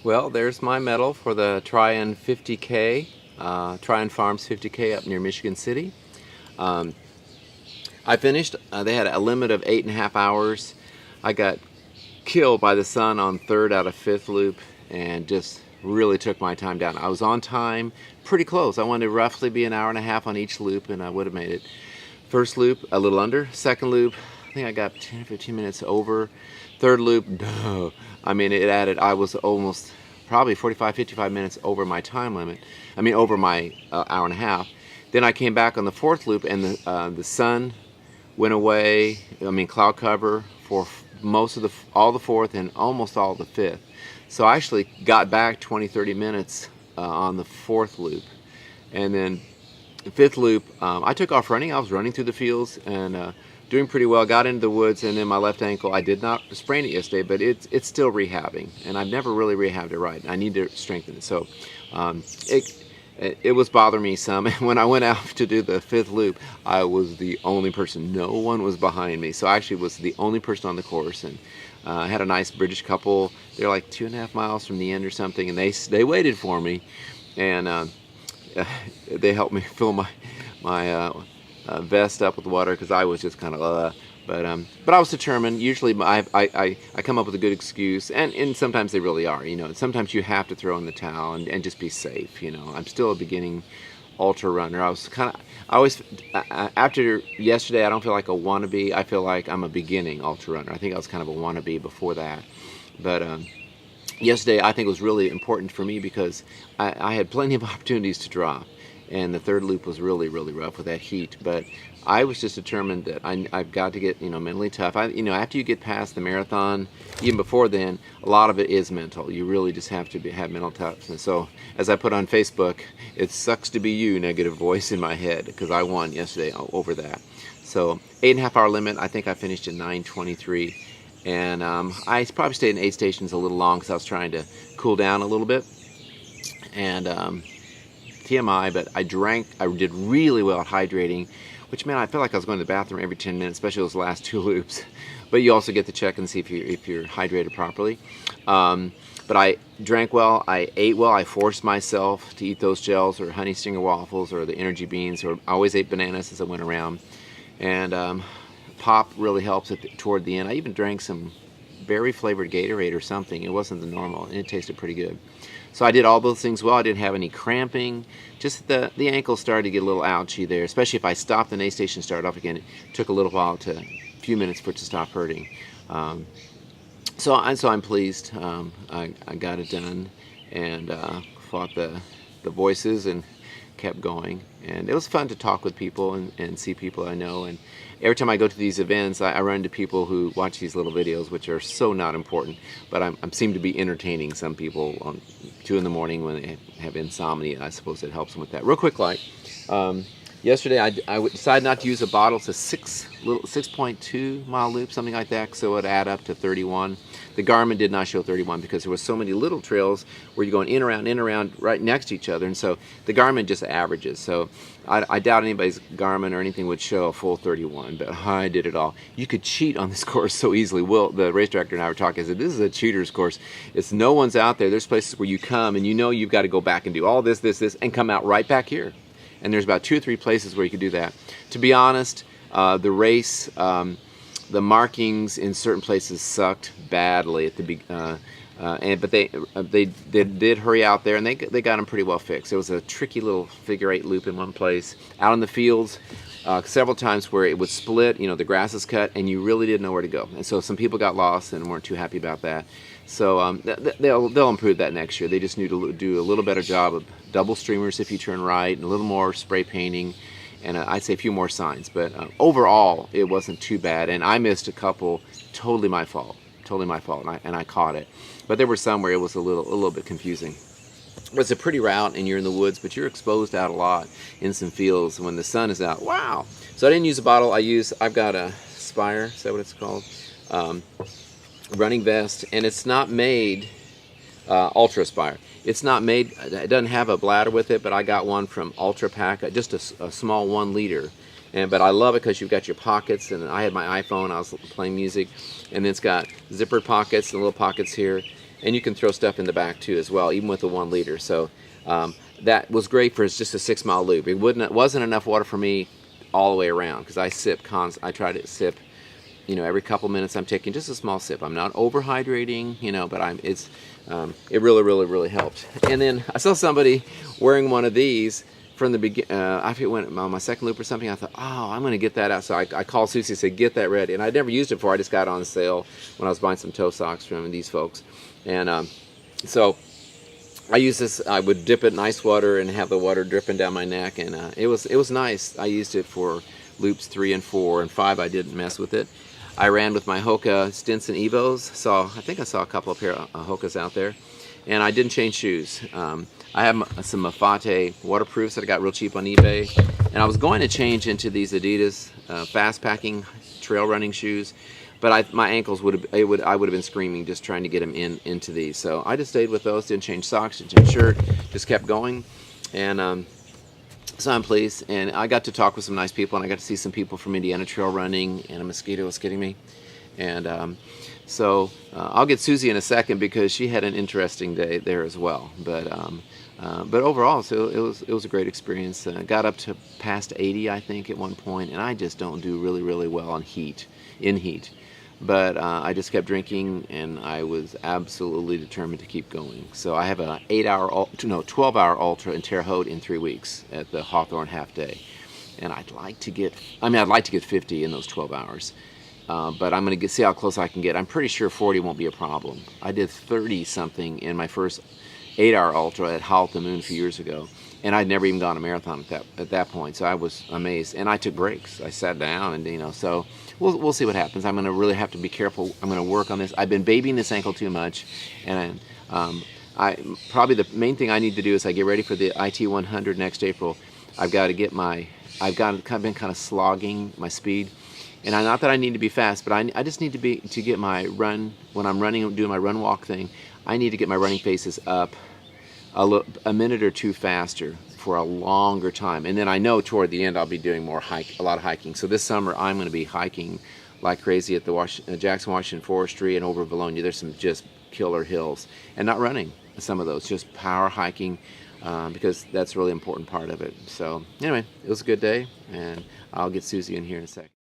Well, there's my medal for the Tryon 50K, Tryon Farms 50K up near Michigan City. Um, I finished. They had a limit of 8.5 hours. I got killed by the sun on third out of fifth loop and just really took my time down. I was on time, pretty close. I wanted to roughly be an hour and a half on each loop, and I would have made it. First loop, a little under. Second loop, I think I got 10 or 15 minutes over. Third loop, no. I mean, it added, I was almost probably 45, 55 minutes over my time limit. I mean, over my hour and a half. Then I came back on the fourth loop, and the sun went away. I mean, cloud cover for most of all the fourth and almost all the fifth. So I actually got back 20, 30 minutes on the fourth loop. And then the fifth loop, I took off running. I was running through the fields and doing pretty well. Got into the woods, and then my left ankle, I did not sprain it yesterday, but it's still rehabbing, and I've never really rehabbed it right. I need to strengthen it. So it was bothering me some. And when I went out to do the fifth loop, I was the only person. No one was behind me. So I actually was the only person on the course, and I had a nice British couple. They're like 2.5 miles from the end or something, and they waited for me, and they helped me fill my vest up with water because I was just kind of but I was determined. Usually I come up with a good excuse, and sometimes they really are, you know. Sometimes you have to throw in the towel and just be safe, you know. I'm still a beginning ultra runner. I always, after yesterday, I don't feel like a wannabe. I feel like I'm a beginning ultra runner. I think I was kind of a wannabe before that, but yesterday I think it was really important for me because I had plenty of opportunities to drop, and the third loop was really, really rough with that heat. But I was just determined that I've got to get, you know, mentally tough. You know, after you get past the marathon, even before then, a lot of it is mental. You really just have to have mental toughness. So as I put on Facebook, it sucks to be you, negative voice in my head, because I won yesterday over that. So 8.5 hour limit. I think I finished at 9:23. And I probably stayed in aid stations a little long because I was trying to cool down a little bit. And TMI, but I did really well at hydrating, which meant I felt like I was going to the bathroom every 10 minutes, especially those last two loops. But you also get to check and see if you're hydrated properly. But I drank well, I ate well. I forced myself to eat those gels or honey stinger waffles or the energy beans, or I always ate bananas as I went around. And pop really helps toward the end. I even drank some berry flavored Gatorade or something. It wasn't the normal, and it tasted pretty good. So I did all those things well. I didn't have any cramping. Just the ankle started to get a little ouchy there, especially if I stopped and aid station started off again. It took a little while a few minutes for it to stop hurting. So I'm pleased. I got it done and fought the voices and kept going. And it was fun to talk with people and see people I know. And every time I go to these events, I run into people who watch these little videos, which are so not important, but I seem to be entertaining some people on 2 in the morning when they have insomnia. I suppose it helps them with that. Real quick, yesterday I decided not to use a bottle. It's a 6.2 mile loop, something like that, so it would add up to 31. The Garmin did not show 31 because there was so many little trails where you're going in and around right next to each other, and so the Garmin just averages. So I doubt anybody's Garmin or anything would show a full 31, but I did it all. You could cheat on this course so easily. Will, the race director, and I were talking. I said, this is a cheater's course. It's no one's out there. There's places where you come and you know you've got to go back and do all this, and come out right back here. And there's about 2 or 3 places where you could do that. To be honest, the race, the markings in certain places sucked badly at the beginning. But they did hurry out there, and they got them pretty well fixed. It was a tricky little figure 8 loop in one place. Out in the fields, several times where it would split, you know, the grass is cut, and you really didn't know where to go. And so some people got lost and weren't too happy about that. So they'll improve that next year. They just need to do a little better job of double streamers if you turn right, and a little more spray painting, and I'd say a few more signs. But overall, it wasn't too bad. And I missed a couple, totally my fault, and I caught it. But there were some where it was a little bit confusing. It's a pretty route, and you're in the woods, but you're exposed out a lot in some fields when the sun is out. Wow! So I didn't use a bottle. I've got a Spire. Is that what it's called? Running vest, and it's not made Ultra Spire. It's not made. It doesn't have a bladder with it, but I got one from Ultra Pack, just a small 1 liter. But I love it because you've got your pockets, and I had my iPhone. I was playing music, and then it's got zippered pockets and little pockets here. and you can throw stuff in the back too as well, even with the 1 liter. So that was great for just a 6-mile loop. It wasn't enough water for me all the way around, because I try to sip, you know, every couple minutes. I'm taking just a small sip. I'm not overhydrating, you know, but it really helped. And then I saw somebody wearing one of these from the beginning. I think it went on my second loop or something. I thought, oh, I'm going to get that out. So I called Susie and said, get that ready. And I'd never used it before. I just got it on sale when I was buying some toe socks from these folks. And so I use this. I would dip it in ice water and have the water dripping down my neck, and it was nice. I used it for loops 3 and 4 and 5. I didn't mess with it. I ran with my Hoka Stinson Evos. I think I saw a couple of pair of Hokas out there, and I didn't change shoes. I have some Mafate waterproofs that I got real cheap on eBay, and I was going to change into these Adidas fast packing trail running shoes, but my ankles I would have been screaming just trying to get them into these. So I just stayed with those, didn't change socks, didn't change shirt, just kept going. And so I'm pleased. And I got to talk with some nice people, and I got to see some people from Indiana trail running, and a mosquito was getting me. And so I'll get Susie in a second, because she had an interesting day there as well. But overall, so it was a great experience. Got up to past 80, I think, at one point, and I just don't do really well in heat. But I just kept drinking, and I was absolutely determined to keep going. So I have a 12-hour ultra in Terre Haute in 3 weeks at the Hawthorne half day, and I'd like to get 50 in those 12 hours. But I'm going to see how close I can get. I'm pretty sure 40 won't be a problem. I did 30 something in my first 8-hour ultra at Howl at the Moon a few years ago, and I'd never even gone a marathon at that point. So I was amazed, and I took breaks. I sat down, and so we'll see what happens. I'm going to really have to be careful. I'm going to work on this. I've been babying this ankle too much, and probably the main thing I need to do is I get ready for the IT 100 next April. I've been kind of slogging my speed. And not that I need to be fast, but I just need to get my run, when I'm running, doing my run walk thing, I need to get my running paces up a minute or two faster for a longer time. And then I know toward the end I'll be doing a lot of hiking. So this summer I'm going to be hiking like crazy at the Jackson Washington Forestry and over Bologna. There's some just killer hills, and not running some of those, just power hiking, because that's a really important part of it. So anyway, it was a good day, and I'll get Susie in here in a second.